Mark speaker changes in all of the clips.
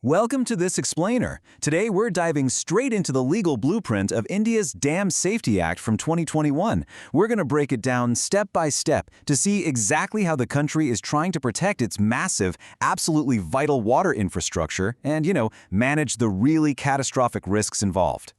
Speaker 1: Welcome to this explainer. Today we're diving straight into the legal blueprint of India's Dam Safety Act from 2021. We're going to break it down step by step to see exactly how the country is trying to protect its massive, absolutely vital water infrastructure and, manage the really catastrophic risks involved.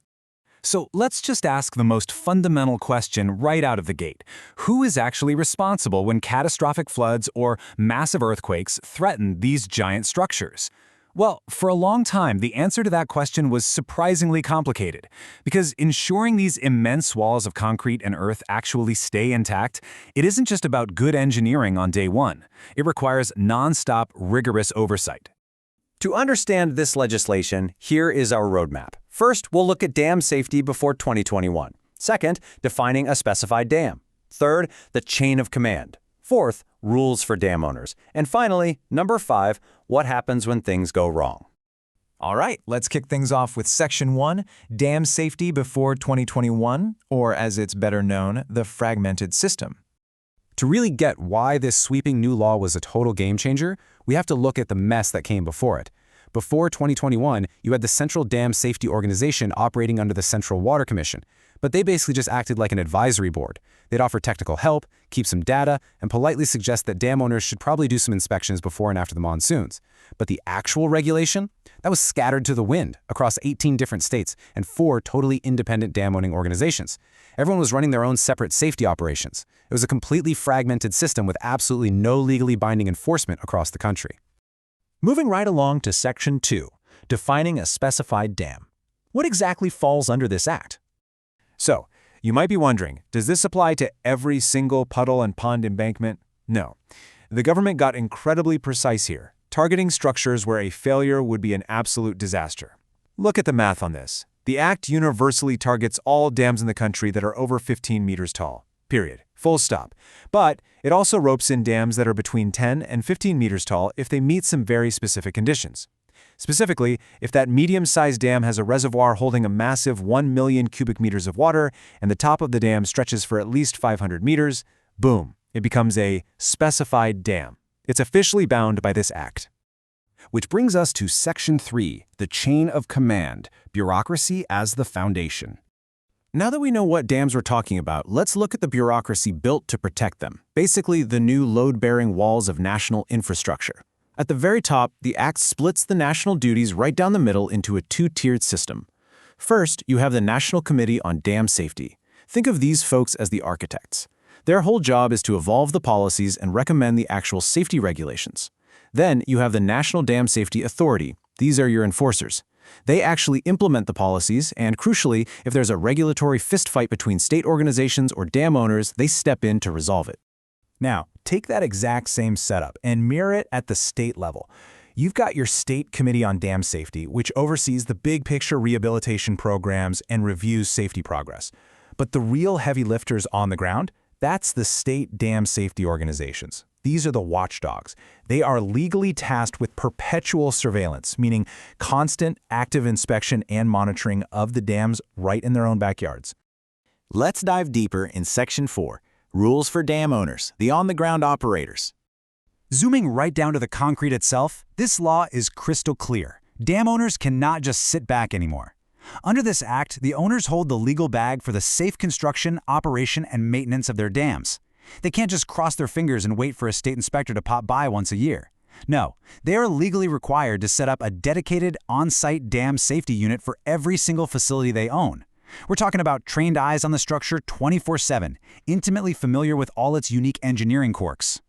Speaker 1: So let's just ask the most fundamental question right out of the gate. Who is actually responsible when catastrophic floods or massive earthquakes threaten these giant structures? Well, for a long time, the answer to that question was surprisingly complicated, because ensuring these immense walls of concrete and earth actually stay intact, it isn't just about good engineering on day one. It requires non-stop, rigorous oversight.
Speaker 2: To understand this legislation, here is our roadmap. First, we'll look at dam safety before 2021. Second, defining a specified dam. Third, the chain of command. Fourth, rules for dam owners. And finally, number 5, what happens when things go wrong.
Speaker 3: All right, let's kick things off with Section 1, Dam Safety before 2021, or as it's better known, the fragmented system.
Speaker 4: To really get why this sweeping new law was a total game changer, we have to look at the mess that came before it. Before 2021, you had the Central Dam Safety Organization operating under the Central Water Commission, but they basically just acted like an advisory board. They'd offer technical help, keep some data, and politely suggest that dam owners should probably do some inspections before and after the monsoons. But the actual regulation? That was scattered to the wind across 18 different states and 4 totally independent dam-owning organizations. Everyone was running their own separate safety operations. It was a completely fragmented system with absolutely no legally binding enforcement across the country.
Speaker 3: Moving right along to Section 2, defining a specified dam. What exactly falls under this act?
Speaker 5: So, you might be wondering, does this apply to every single puddle and pond embankment? No. The government got incredibly precise here, targeting structures where a failure would be an absolute disaster. Look at the math on this. The Act universally targets all dams in the country that are over 15 meters tall. Period. Full stop. But it also ropes in dams that are between 10 and 15 meters tall if they meet some very specific conditions. Specifically, if that medium-sized dam has a reservoir holding a massive 1 million cubic meters of water and the top of the dam stretches for at least 500 meters, boom, it becomes a specified dam. It's officially bound by this act.
Speaker 4: Which brings us to Section 3, the chain of command, bureaucracy as the foundation. Now that we know what dams we're talking about, let's look at the bureaucracy built to protect them, basically the new load-bearing walls of national infrastructure. At the very top, the Act splits the national duties right down the middle into a 2-tiered system. First, you have the National Committee on Dam Safety. Think of these folks as the architects. Their whole job is to evolve the policies and recommend the actual safety regulations. Then, you have the National Dam Safety Authority. These are your enforcers. They actually implement the policies, and crucially, if there's a regulatory fistfight between state organizations or dam owners, they step in to resolve it.
Speaker 3: Now, take that exact same setup and mirror it at the state level. You've got your State Committee on Dam Safety, which oversees the big picture rehabilitation programs and reviews safety progress. But the real heavy lifters on the ground, that's the state dam safety organizations. These are the watchdogs. They are legally tasked with perpetual surveillance, meaning constant, active inspection and monitoring of the dams right in their own backyards.
Speaker 6: Let's dive deeper in Section 4. Rules for dam owners, the on-the-ground operators.
Speaker 7: Zooming right down to the concrete itself, this law is crystal clear. Dam owners cannot just sit back anymore. Under this act, the owners hold the legal bag for the safe construction, operation, and maintenance of their dams. They can't just cross their fingers and wait for a state inspector to pop by once a year. No, they are legally required to set up a dedicated on-site dam safety unit for every single facility they own. We're talking about trained eyes on the structure 24/7, intimately familiar with all its unique engineering quirks.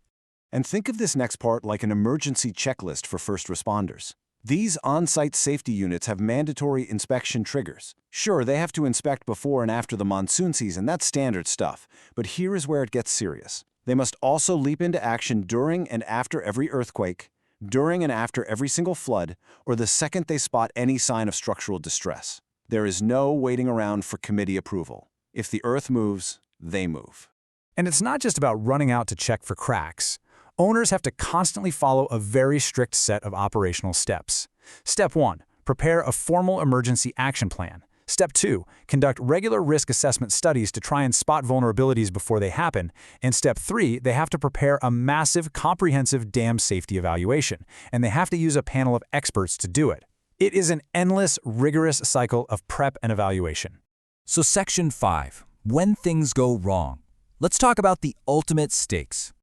Speaker 1: And think of this next part like an emergency checklist for first responders. These on-site safety units have mandatory inspection triggers. Sure, they have to inspect before and after the monsoon season, that's standard stuff. But here is where it gets serious. They must also leap into action during and after every earthquake, during and after every single flood, or the second they spot any sign of structural distress. There is no waiting around for committee approval. If the earth moves, they move.
Speaker 3: And it's not just about running out to check for cracks. Owners have to constantly follow a very strict set of operational steps. Step 1. Prepare a formal emergency action plan. Step 2, conduct regular risk assessment studies to try and spot vulnerabilities before they happen. And Step 3, they have to prepare a massive, comprehensive dam safety evaluation, and they have to use a panel of experts to do it. It is an endless, rigorous cycle of prep and evaluation.
Speaker 1: So Section 5, when things go wrong. Let's talk about the ultimate stakes.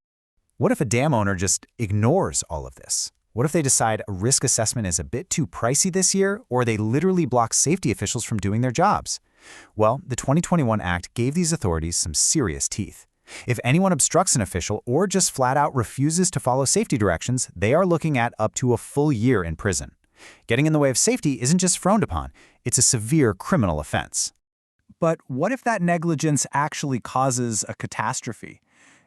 Speaker 2: What if a dam owner just ignores all of this? What if they decide a risk assessment is a bit too pricey this year, or they literally block safety officials from doing their jobs? Well, the 2021 Act gave these authorities some serious teeth. If anyone obstructs an official or just flat out refuses to follow safety directions, they are looking at up to a full year in prison. Getting in the way of safety isn't just frowned upon, it's a severe criminal offense.
Speaker 3: But what if that negligence actually causes a catastrophe?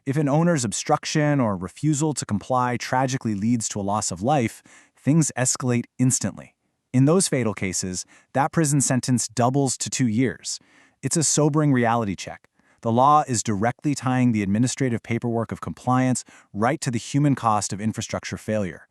Speaker 3: If an owner's obstruction or refusal to comply tragically leads to a loss of life, things escalate instantly. In those fatal cases, that prison sentence doubles to 2 years. It's a sobering reality check. The law is directly tying the administrative paperwork of compliance right to the human cost of infrastructure failure.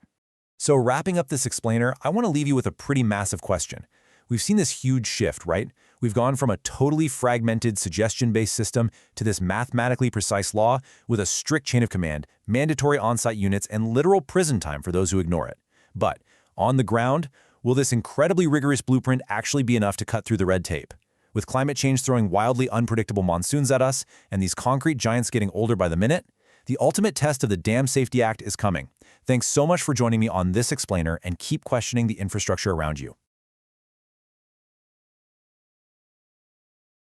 Speaker 5: So wrapping up this explainer, I want to leave you with a pretty massive question. We've seen this huge shift, right? We've gone from a totally fragmented, suggestion-based system to this mathematically precise law with a strict chain of command, mandatory on-site units, and literal prison time for those who ignore it. But on the ground, will this incredibly rigorous blueprint actually be enough to cut through the red tape? With climate change throwing wildly unpredictable monsoons at us and these concrete giants getting older by the minute, the ultimate test of the Dam Safety Act is coming. Thanks so much for joining me on this explainer, and keep questioning the infrastructure around you.